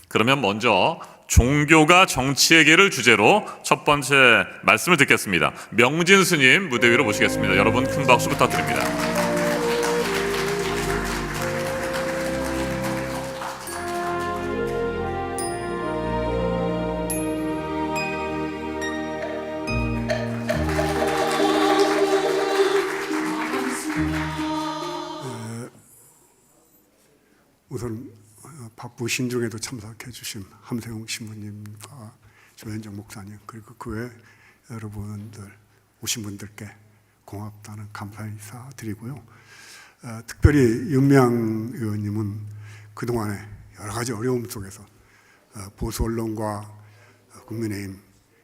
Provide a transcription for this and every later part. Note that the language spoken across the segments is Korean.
그러면 먼저 종교가 정치의 길을 주제로 첫 번째 말씀을 듣겠습니다. 명진 스님 무대 위로 모시겠습니다. 여러분 큰 박수 부탁드립니다. 우선 바쁘신 중에도 참석해 주신 함세웅 신부님과 조현정 목사님, 그리고 그 외 여러분들 오신 분들께 고맙다는 감사 인사 드리고요. 특별히 윤미향 의원님은 그동안에 여러 가지 어려움 속에서 보수 언론과 국민의힘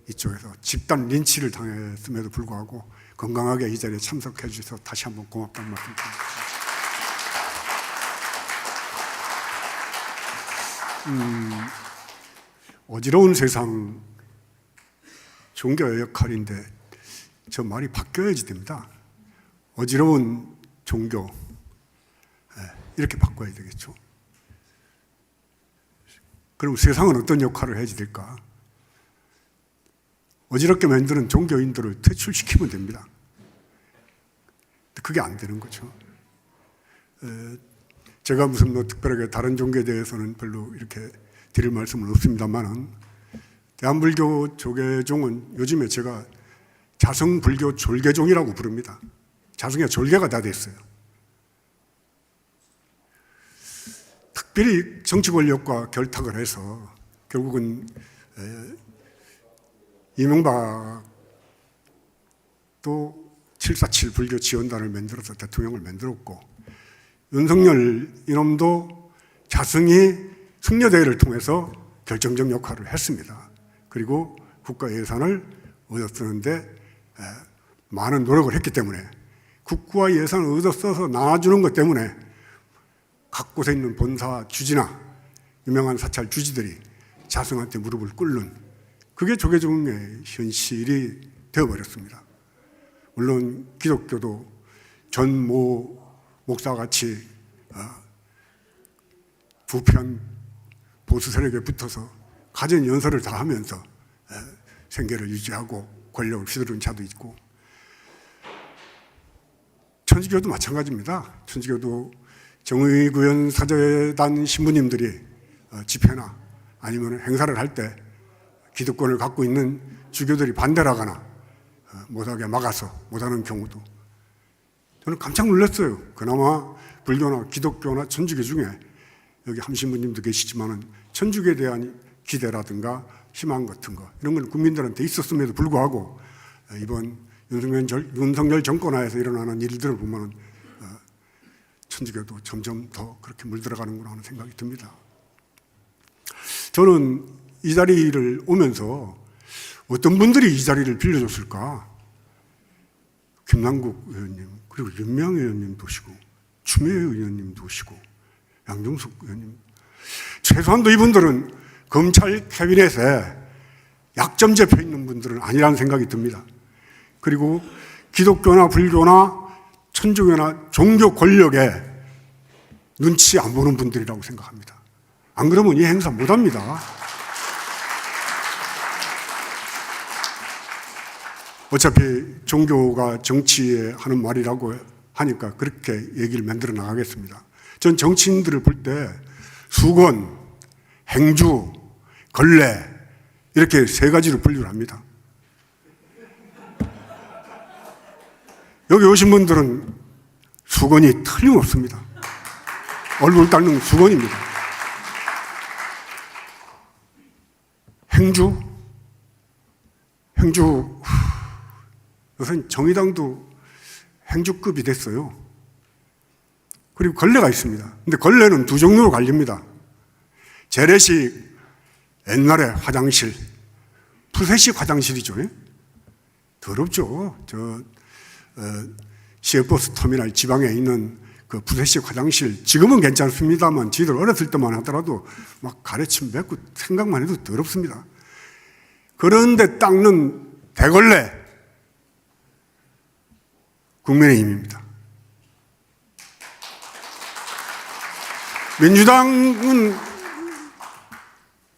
이쪽에서 집단 린치를 당했음에도 불구하고 건강하게 이 자리에 참석해 주셔서 다시 한번 고맙다는 말씀 드립니다. 어지러운 세상, 종교의 역할인데 저 말이 바뀌어야지 됩니다. 어지러운 종교, 이렇게 바꿔야 되겠죠. 그럼 세상은 어떤 역할을 해야지 될까? 어지럽게 만드는 종교인들을 퇴출시키면 됩니다. 그게 안 되는 거죠. 제가 무슨 특별하게 다른 종교에 대해서는 별로 이렇게 드릴 말씀은 없습니다만은, 대한불교 조계종은 요즘에 제가 자성불교 졸개종이라고 부릅니다. 자성의 졸개가 다 됐어요. 특별히 정치 권력과 결탁을 해서 결국은 이명박도 747 불교 지원단을 만들어서 대통령을 만들었고, 윤석열 이놈도 자성이 승려대회를 통해서 결정적 역할을 했습니다. 그리고 국가 예산을 얻어 쓰는데 많은 노력을 했기 때문에, 국가 예산을 얻어 써서 나눠주는 것 때문에 각 곳에 있는 본사 주지나 유명한 사찰 주지들이 자성한테 무릎을 꿇는, 그게 조계종의 현실이 되어버렸습니다. 물론 기독교도 전모 목사같이 부편 보수 세력에 붙어서 가진 연설을 다 하면서 생계를 유지하고 권력을 휘두르는 자도 있고, 천주교도 마찬가지입니다. 천주교도 정의구현 사제단 신부님들이 집회나 아니면 행사를 할 때 기득권을 갖고 있는 주교들이 반대를 하거나 못하게 막아서 못하는 경우도, 저는 깜짝 놀랐어요. 그나마 불교나 기독교나 천주교 중에, 여기 함신부님도 계시지만은 천주교에 대한 기대라든가 희망 같은 거, 이런 건 국민들한테 있었음에도 불구하고 이번 윤석열 정권 하에서 일어나는 일들을 보면은 천주교도 점점 더 그렇게 물들어가는구나 하는 생각이 듭니다. 저는 이 자리를 오면서 어떤 분들이 이 자리를 빌려줬을까? 김남국 의원님, 그리고 윤미향 의원님도 오시고, 추미애 의원님도 오시고, 양정숙 의원님, 최소한도 이분들은 검찰 캐비넷에 약점 잡혀 있는 분들은 아니라는 생각이 듭니다. 그리고 기독교나 불교나 천주교나 종교 권력에 눈치 안 보는 분들이라고 생각합니다. 안 그러면 이 행사 못 합니다. 어차피 종교가 정치에 하는 말이라고 하니까 그렇게 얘기를 만들어 나가겠습니다. 전 정치인들을 볼 때 수건, 행주, 걸레, 이렇게 세 가지로 분류를 합니다. 여기 오신 분들은 수건이 틀림없습니다. 얼굴 닦는 수건입니다. 행주, 요새 정의당도 행주급이 됐어요. 그리고 걸레가 있습니다. 근데 걸레는 두 종류로 갈립니다. 재래식 옛날에 화장실, 푸세식 화장실이죠. 더럽죠. 시외버스 터미널 지방에 있는 그 푸세식 화장실, 지금은 괜찮습니다만 지들 어렸을 때만 하더라도 막 가래침 맺고 생각만 해도 더럽습니다. 그런데 닦는 대걸레, 국민의힘입니다. 민주당은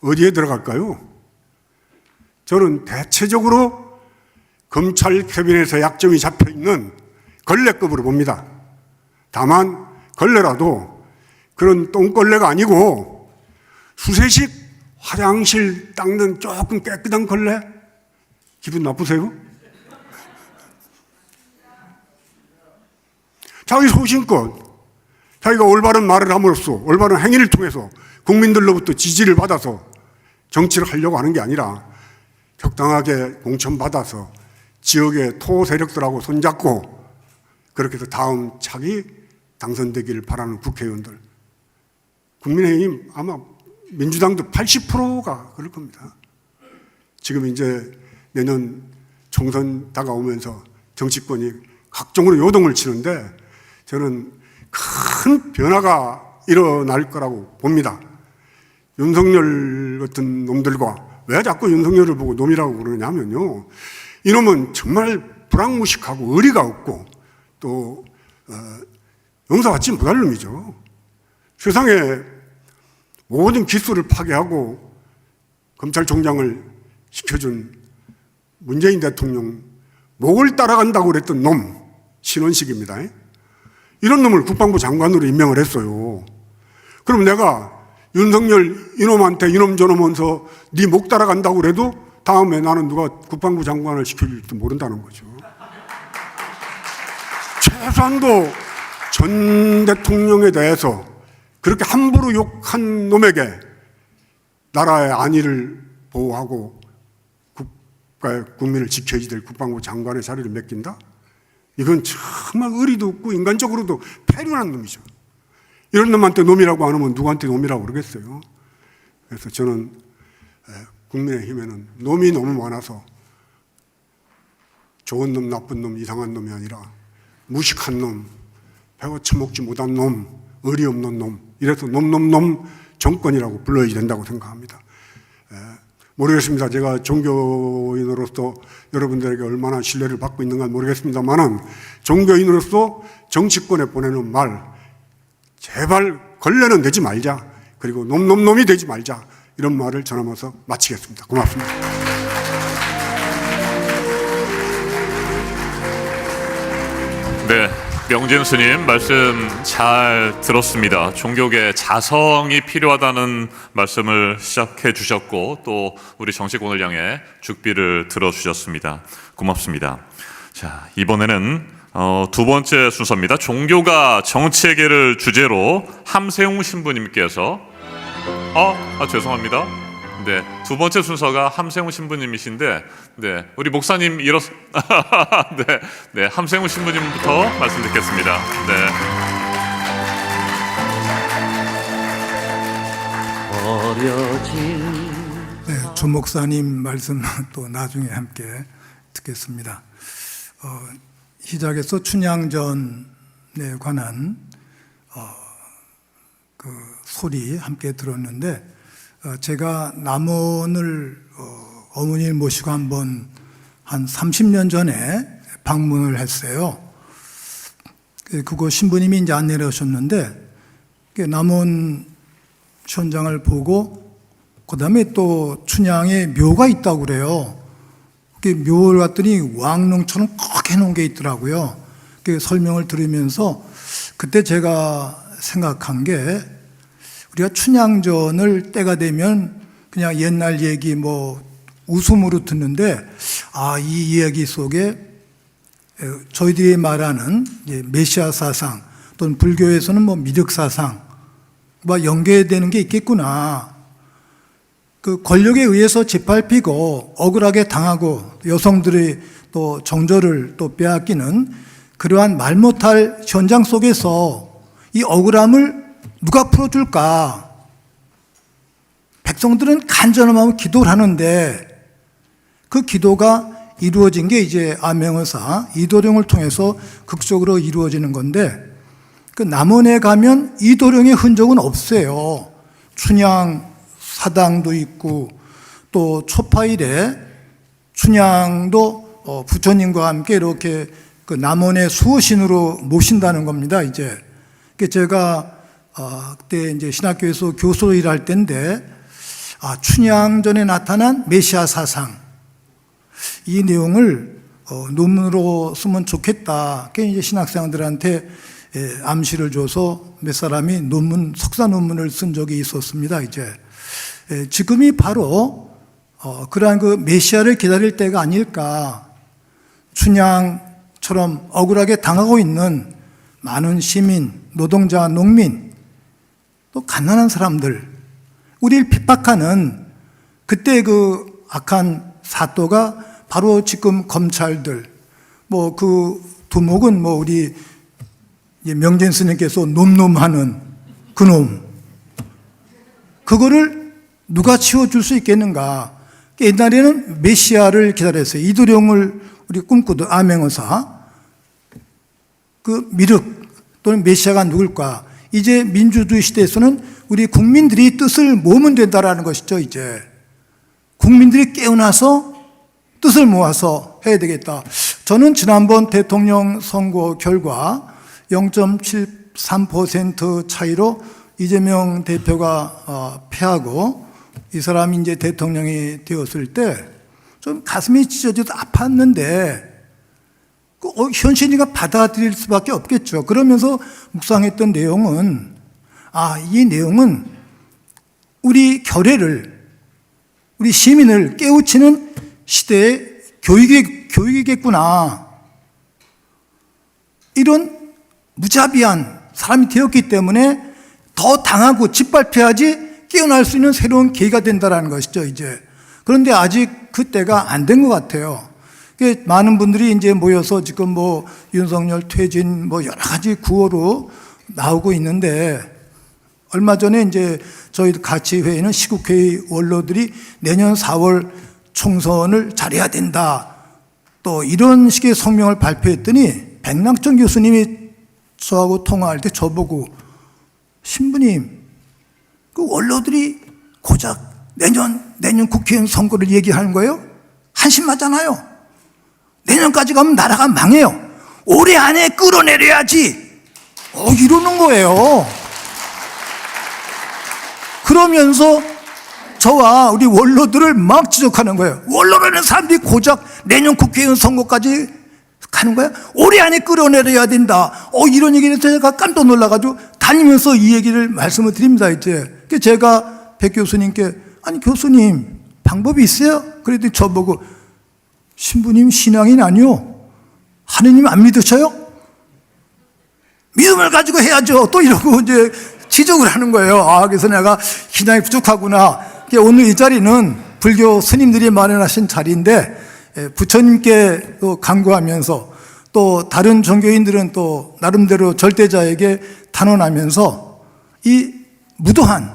어디에 들어갈까요? 저는 대체적으로 검찰 캐비넷에 약점이 잡혀 있는 걸레급으로 봅니다. 다만 걸레라도 그런 똥걸레가 아니고 수세식 화장실 닦는 조금 깨끗한 걸레? 기분 나쁘세요? 자기 소신껏 자기가 올바른 말을 함으로써 올바른 행위를 통해서 국민들로부터 지지를 받아서 정치를 하려고 하는 게 아니라 적당하게 공천받아서 지역의 토 세력들하고 손잡고 그렇게 해서 다음 차기 당선되기를 바라는 국회의원들, 국민의힘 아마 민주당도 80%가 그럴 겁니다. 지금 이제 내년 총선 다가오면서 정치권이 각종으로 요동을 치는데 저는 큰 변화가 일어날 거라고 봅니다. 윤석열 같은 놈들과 왜 자꾸 윤석열을 보고 놈이라고 그러냐면요, 이놈은 정말 불황무식하고 의리가 없고 또 용서받지 못할 놈이죠. 세상에 모든 기수를 파괴하고 검찰총장을 시켜준 문재인 대통령 목을 따라간다고 그랬던 놈 신원식입니다. 이런 놈을 국방부 장관으로 임명을 했어요. 그럼 내가 윤석열 이놈한테 이놈 저놈하면서 네 목 따라간다고 그래도 다음에 나는 누가 국방부 장관을 시켜줄지도 모른다는 거죠. 최소한도 전 대통령에 대해서 그렇게 함부로 욕한 놈에게 나라의 안위를 보호하고 국가의 국민을 지켜야지 될 국방부 장관의 자리를 맡긴다? 이건 정말 의리도 없고 인간적으로도 패륜한 놈이죠. 이런 놈한테 놈이라고 안 하면 누구한테 놈이라고 그러겠어요. 그래서 저는 국민의힘에는 놈이 너무 많아서 좋은 놈, 나쁜 놈, 이상한 놈이 아니라 무식한 놈, 배워 처먹지 못한 놈, 의리 없는 놈, 이래서 놈 정권이라고 불러야 된다고 생각합니다. 모르겠습니다. 제가 종교인으로서 여러분들에게 얼마나 신뢰를 받고 있는가 모르겠습니다만은 종교인으로서 정치권에 보내는 말, 제발 걸레는 되지 말자. 그리고 놈이 되지 말자. 이런 말을 전하면서 마치겠습니다. 고맙습니다. 네, 명진 스님 말씀 잘 들었습니다. 종교계 자성이 필요하다는 말씀을 시작해 주셨고 또 우리 정치권을 향해 죽비를 들어주셨습니다. 고맙습니다. 자, 이번에는 두 번째 순서입니다. 종교가 정치에게를 주제로 함세웅 신부님께서 죄송합니다. 네, 두 번째 순서가 함세웅 신부님이신데, 네, 우리 목사님 네, 함세웅 신부님부터 말씀 듣겠습니다. 네. 네, 조 목사님 말씀 또 나중에 함께 듣겠습니다. 시작에서 춘향전에 관한 그 소리 함께 들었는데, 제가 남원을 어머니를 모시고 한번 한 30년 전에 방문을 했어요. 그거 신부님이 이제 안내를 하셨는데, 남원 현장을 보고 그 다음에 또 춘향에 묘가 있다고 그래요. 묘를 갔더니 왕릉처럼 크게 해놓은 게 있더라고요. 설명을 들으면서 그때 제가 생각한 게, 우리가 춘향전을 때가 되면 그냥 옛날 얘기 웃음으로 듣는데, 이 이야기 속에 저희들이 말하는 메시아 사상 또는 불교에서는 미륵 사상 연계되는 게 있겠구나. 그 권력에 의해서 짓밟히고 억울하게 당하고 여성들의 또 정절을 또 빼앗기는 그러한 말 못할 현장 속에서 이 억울함을 누가 풀어줄까? 백성들은 간절한 마음으로 기도를 하는데 그 기도가 이루어진 게 이제 암행어사 이도령을 통해서 극적으로 이루어지는 건데, 그 남원에 가면 이도령의 흔적은 없어요. 춘향 사당도 있고 또 초파일에 춘향도 부처님과 함께 이렇게 그 남원의 수호신으로 모신다는 겁니다. 이제 제가 그때 이제 신학교에서 교수로 일할 때인데, 춘향전에 나타난 메시아 사상, 이 내용을 논문으로 쓰면 좋겠다. 그게 이제 신학생들한테 암시를 줘서 몇 사람이 석사 논문을 쓴 적이 있었습니다. 이제 지금이 바로 그러한 그 메시아를 기다릴 때가 아닐까. 춘향처럼 억울하게 당하고 있는 많은 시민, 노동자, 농민, 또 가난한 사람들, 우리를 핍박하는 그때 그 악한 사또가 바로 지금 검찰들, 뭐 그 두목은 뭐 우리 명진 스님께서 놈놈하는 그놈, 그거를 누가 치워줄 수 있겠는가? 옛날에는 메시아를 기다렸어요. 이도령을 우리 꿈꾸던 암행어사, 그 미륵 또는 메시아가 누굴까? 이제 민주주의 시대에서는 우리 국민들이 뜻을 모으면 된다라는 것이죠. 이제 국민들이 깨어나서 뜻을 모아서 해야 되겠다. 저는 지난번 대통령 선거 결과 0.73% 차이로 이재명 대표가 패하고 이 사람이 이제 대통령이 되었을 때 좀 가슴이 찢어져서 아팠는데 현실이가 받아들일 수밖에 없겠죠. 그러면서 묵상했던 내용은 이 내용은 우리 결의를, 우리 시민을 깨우치는 시대의 교육이겠구나. 이런 무자비한 사람이 되었기 때문에 더 당하고 짓밟혀야지 깨어날 수 있는 새로운 계기가 된다는 것이죠, 이제. 그런데 아직 그때가 안 된 것 같아요. 많은 분들이 이제 모여서 지금 뭐 윤석열 퇴진 뭐 여러 가지 구호로 나오고 있는데, 얼마 전에 이제 저희 같이 회의는 시국회의 원로들이 내년 4월 총선을 잘해야 된다, 또 이런 식의 성명을 발표했더니 백낙천 교수님이 저하고 통화할 때 저보고, 신부님, 그 원로들이 고작 내년 국회의원 선거를 얘기하는 거예요? 한심하잖아요. 내년까지 가면 나라가 망해요. 올해 안에 끌어내려야지. 이러는 거예요. 그러면서 저와 우리 원로들을 막 지적하는 거예요. 원로라는 사람들이 고작 내년 국회의원 선거까지 가는 거야? 올해 안에 끌어내려야 된다. 이런 얘기를 제가 깜짝 놀라가지고 다니면서 이 얘기를 말씀을 드립니다, 이제. 제가 백 교수님께, 아니, 교수님, 방법이 있어요? 그랬더니 저보고, 신부님 신앙인 아니요? 하느님 안 믿으셔요? 믿음을 가지고 해야죠. 또 이러고 이제 지적을 하는 거예요. 그래서 내가 신앙이 부족하구나. 오늘 이 자리는 불교 스님들이 마련하신 자리인데, 부처님께 또 강구하면서 또 다른 종교인들은 또 나름대로 절대자에게 단언하면서 이 무도한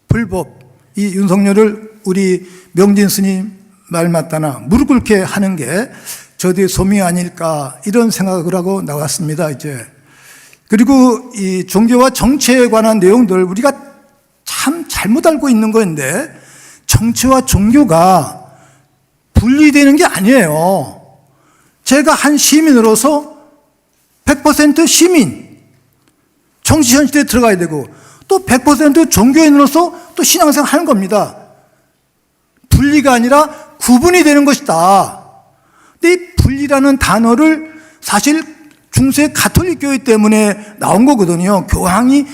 불법, 이 윤석열을 우리 명진 스님 말 맞다나 무릎 꿇게 하는 게 저들의 소명이 아닐까, 이런 생각을 하고 나왔습니다, 이제. 그리고 이 종교와 정치에 관한 내용들 우리가 참 잘못 알고 있는 건데, 정치와 종교가 분리되는 게 아니에요. 제가 한 시민으로서 100% 시민, 정치 현실에 들어가야 되고, 또 100% 종교인으로서 또 신앙생활 하는 겁니다. 분리가 아니라 구분이 되는 것이다. 근데 이 분리라는 단어를 사실 중세 가톨릭 교회 때문에 나온 거거든요. 교황이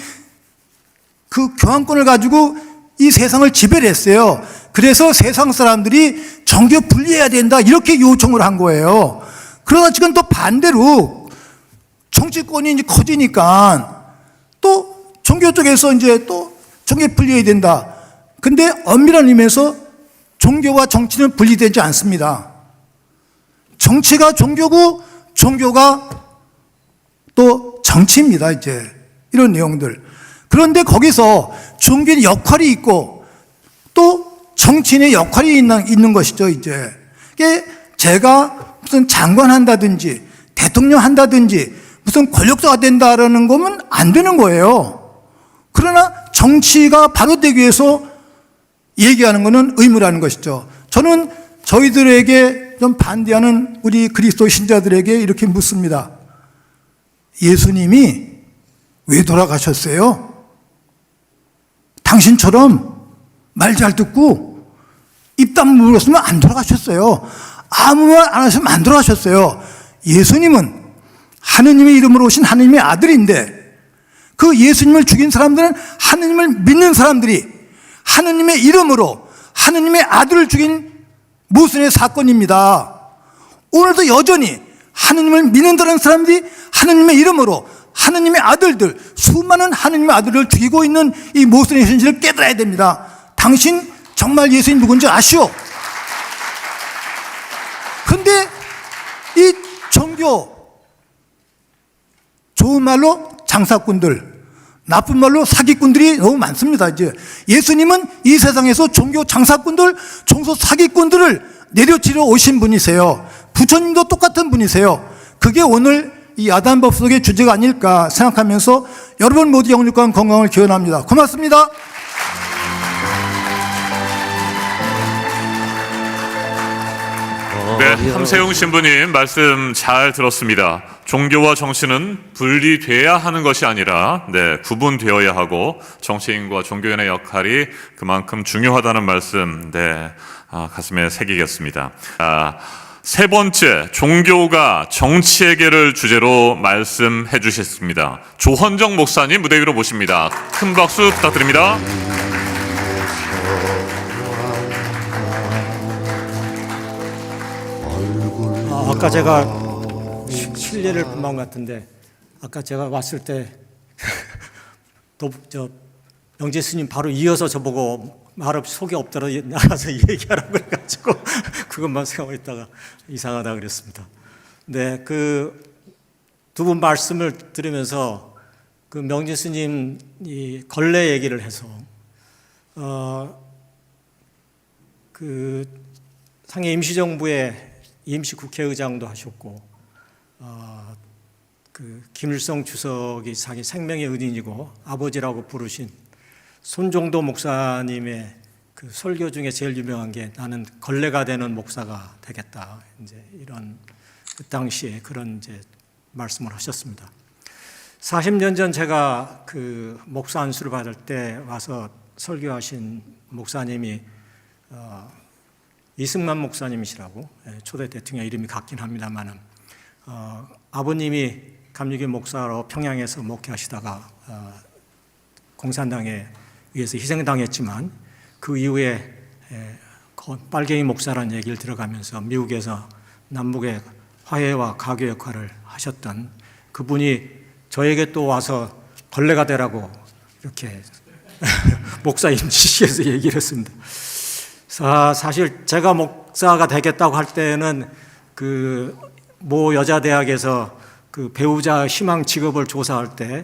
그 교황권을 가지고 이 세상을 지배를 했어요. 그래서 세상 사람들이 종교 분리해야 된다, 이렇게 요청을 한 거예요. 그러나 지금 또 반대로 정치권이 이제 커지니까 또 종교 쪽에서 이제 또 종교 분리해야 된다. 근데 엄밀한 의미에서 종교와 정치는 분리되지 않습니다. 정치가 종교고 종교가 또 정치입니다, 이제. 이런 내용들. 그런데 거기서 종교의 역할이 있고 또 정치인의 역할이 있는 것이죠, 이제. 이게 제가 무슨 장관 한다든지 대통령 한다든지 무슨 권력자가 된다라는 거면 안 되는 거예요. 그러나 정치가 바로 되기 위해서 얘기하는 것은 의무라는 것이죠. 저는 저희들에게 좀 반대하는 우리 그리스도 신자들에게 이렇게 묻습니다. 예수님이 왜 돌아가셨어요? 당신처럼 말 잘 듣고 입 다물었으면 안 돌아가셨어요. 아무 말 안 하시면 안 돌아가셨어요. 예수님은 하느님의 이름으로 오신 하느님의 아들인데 그 예수님을 죽인 사람들은 하느님을 믿는 사람들이 하느님의 이름으로 하느님의 아들을 죽인 모순의 사건입니다. 오늘도 여전히 하느님을 믿는다는 사람들이 하느님의 이름으로 하느님의 아들들, 수많은 하느님의 아들을 죽이고 있는 이 모순의 현실을 깨달아야 됩니다. 당신 정말 예수님 누군지 아시오? 근데 이 종교, 좋은 말로 장사꾼들, 나쁜 말로 사기꾼들이 너무 많습니다. 이제 예수님은 이 세상에서 종교 장사꾼들, 종교 사기꾼들을 내려치려 오신 분이세요. 부처님도 똑같은 분이세요. 그게 오늘 이 야단법석의 주제가 아닐까 생각하면서 여러분 모두 영육간 건강을 기원합니다. 고맙습니다. 네, 함세웅 신부님 말씀 잘 들었습니다. 종교와 정치는 분리돼야 하는 것이 아니라 구분되어야 하고 정치인과 종교인의 역할이 그만큼 중요하다는 말씀 가슴에 새기겠습니다. 세 번째, 종교가 정치에게를 주제로 말씀해 주셨습니다. 조헌정 목사님 무대 위로 모십니다. 큰 박수 부탁드립니다. 아까 제가 실례를 범한 것 같은데 아까 제가 왔을 때 영재 스님 바로 이어서 저보고 말 없이 속이 없더라 나가서 얘기하라고 그래가지고 그것만 생각했다가 이상하다 그랬습니다. 네, 그 두 분 말씀을 들으면서 그 명재 스님 이 걸레 얘기를 해서 그 상해 임시정부의 임시 국회의장도 하셨고 그 김일성 주석이 자기 생명의 은인이고 아버지라고 부르신 손종도 목사님의 그 설교 중에 제일 유명한 게 나는 걸레가 되는 목사가 되겠다. 이제 이런 그 당시에 그런 이제 말씀을 하셨습니다. 40년 전 제가 그 목사 안수를 받을 때 와서 설교하신 목사님이 이승만 목사님이시라고 초대 대통령 이름이 같긴 합니다만은 아버님이 감리교 목사로 평양에서 목회하시다가 공산당에 의해서 희생당했지만 그 이후에 빨갱이 목사라는 얘기를 들어가면서 미국에서 남북의 화해와 가교 역할을 하셨던 그분이 저에게 또 와서 걸레가 되라고 이렇게 목사 임시시에서 얘기를 했습니다. 사실 제가 목사가 되겠다고 할 때는 그 모 여자대학에서 그 배우자 희망 직업을 조사할 때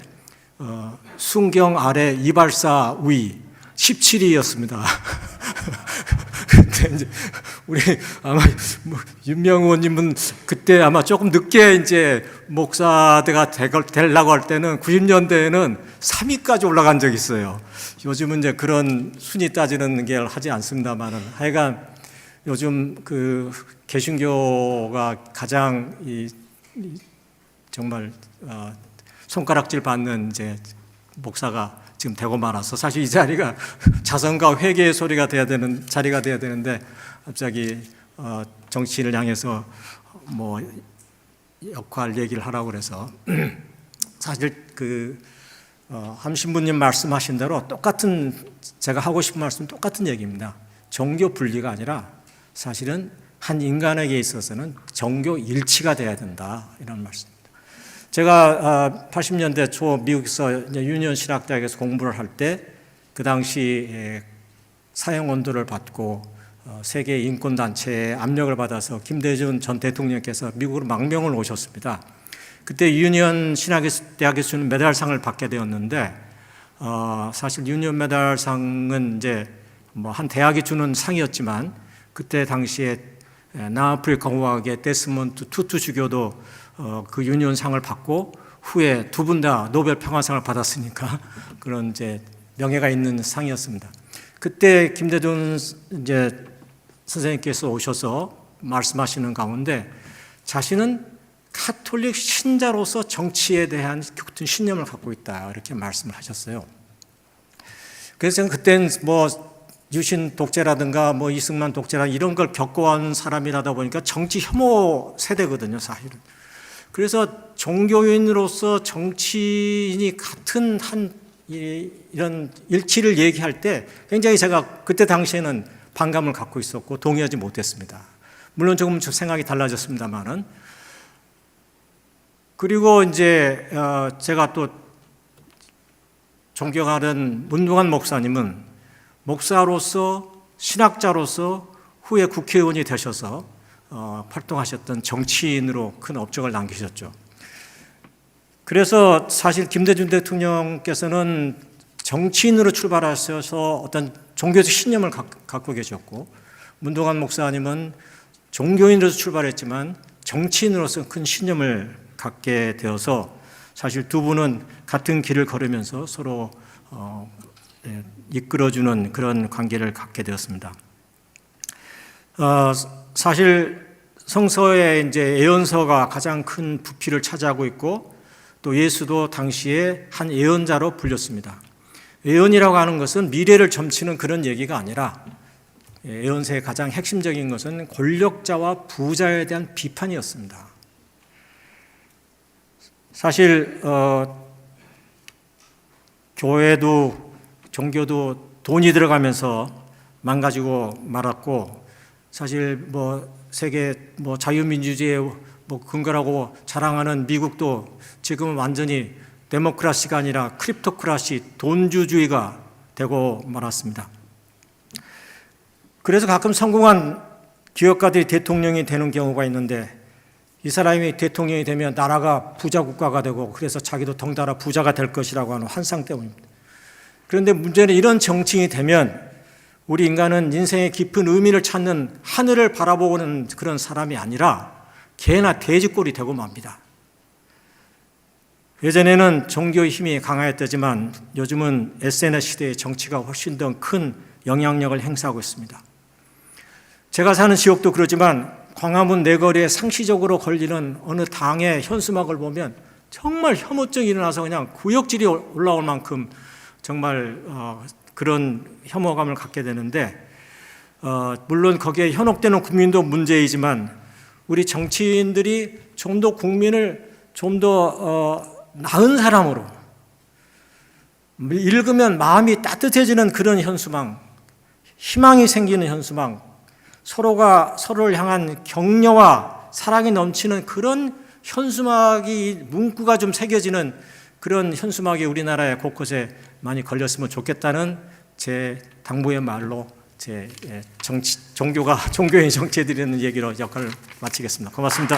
순경 아래 이발사 우위 17위였습니다. 근데 이제 우리 아마 윤명 의원님은 그때 아마 조금 늦게 이제 목사가 되려고 할 때는 90년대에는 3위까지 올라간 적이 있어요. 요즘은 이제 그런 순위 따지는 게 하지 않습니다만은 하여간 요즘 그 개신교가 가장 정말 손가락질 받는 이제 목사가 지금 되고 말아서 사실 이 자리가 자선과 회개의 소리가 돼야 되는 자리가 돼야 되는데 갑자기 정치인을 향해서 뭐 역할 얘기를 하라고 그래서 사실 그 함 신부님 말씀하신 대로 똑같은 제가 하고 싶은 말씀 똑같은 얘기입니다. 종교 분리가 아니라 사실은 한 인간에게 있어서는 종교 일치가 돼야 된다 이런 말씀입니다. 제가 80년대 초 미국에서 유니언 신학대학에서 공부를 할 때 그 당시 사형 언도를 받고 세계 인권단체의 압력을 받아서 김대중 전 대통령께서 미국으로 망명을 오셨습니다. 그때 유니언 신학대학에서 주는 메달상을 받게 되었는데 사실 유니언 메달상은 이제 뭐 한 대학이 주는 상이었지만 그때 당시에 남아프리카 공화국의 데스몬트 투투 주교도 그 유니온상을 받고 후에 두 분 다 노벨 평화상을 받았으니까 그런 이제 명예가 있는 상이었습니다. 그때 김대중 이제 선생님께서 오셔서 말씀하시는 가운데 자신은 카톨릭 신자로서 정치에 대한 깊은 신념을 갖고 있다 이렇게 말씀을 하셨어요. 그래서 그때는 뭐 유신 독재라든가 뭐 이승만 독재라 이런 걸 겪어온 사람이라다 보니까 정치 혐오 세대거든요, 사실은. 그래서 종교인으로서 정치인이 같은 이런 일치를 얘기할 때 굉장히 제가 그때 당시에는 반감을 갖고 있었고 동의하지 못했습니다. 물론 조금 생각이 달라졌습니다만은. 그리고 이제 제가 또 존경하는 문동환 목사님은 목사로서 신학자로서 후에 국회의원이 되셔서 활동하셨던 정치인으로 큰 업적을 남기셨죠. 그래서 사실 김대중 대통령께서는 정치인으로 출발하셔서 어떤 종교적 신념을 갖고 계셨고, 문동환 목사님은 종교인으로서 출발했지만 정치인으로서 큰 신념을 갖게 되어서 사실 두 분은 같은 길을 걸으면서 서로 이끌어주는 그런 관계를 갖게 되었습니다. 사실 성서의 이제 예언서가 가장 큰 부피를 차지하고 있고 또 예수도 당시에 한 예언자로 불렸습니다. 예언이라고 하는 것은 미래를 점치는 그런 얘기가 아니라 예언서의 가장 핵심적인 것은 권력자와 부자에 대한 비판이었습니다. 사실 교회도 종교도 돈이 들어가면서 망가지고 말았고, 사실 뭐 세계 뭐 자유민주주의의 뭐 근거라고 자랑하는 미국도 지금은 완전히 데모크라시가 아니라 크립토크라시, 돈주주의가 되고 말았습니다. 그래서 가끔 성공한 기업가들이 대통령이 되는 경우가 있는데, 이 사람이 대통령이 되면 나라가 부자 국가가 되고 그래서 자기도 덩달아 부자가 될 것이라고 하는 환상 때문입니다. 그런데 문제는 이런 정치인이 되면 우리 인간은 인생의 깊은 의미를 찾는 하늘을 바라보는 그런 사람이 아니라 개나 돼지꼴이 되고 맙니다. 예전에는 종교의 힘이 강하였다지만 요즘은 SNS 시대의 정치가 훨씬 더 큰 영향력을 행사하고 있습니다. 제가 사는 지역도 그러지만 광화문 내거리에 상시적으로 걸리는 어느 당의 현수막을 보면 정말 혐오증이 일어나서 그냥 구역질이 올라올 만큼 정말 그런 혐오감을 갖게 되는데, 물론 거기에 현혹되는 국민도 문제이지만 우리 정치인들이 좀 더 국민을 좀 더 나은 사람으로, 읽으면 마음이 따뜻해지는 그런 현수막, 희망이 생기는 현수막, 서로가 서로를 향한 격려와 사랑이 넘치는 그런 현수막이, 문구가 좀 새겨지는 그런 현수막이 우리나라의 곳곳에 많이 걸렸으면 좋겠다는 제 당부의 말로 제 종교인이 정치해드리는 얘기로 역할을 마치겠습니다. 고맙습니다.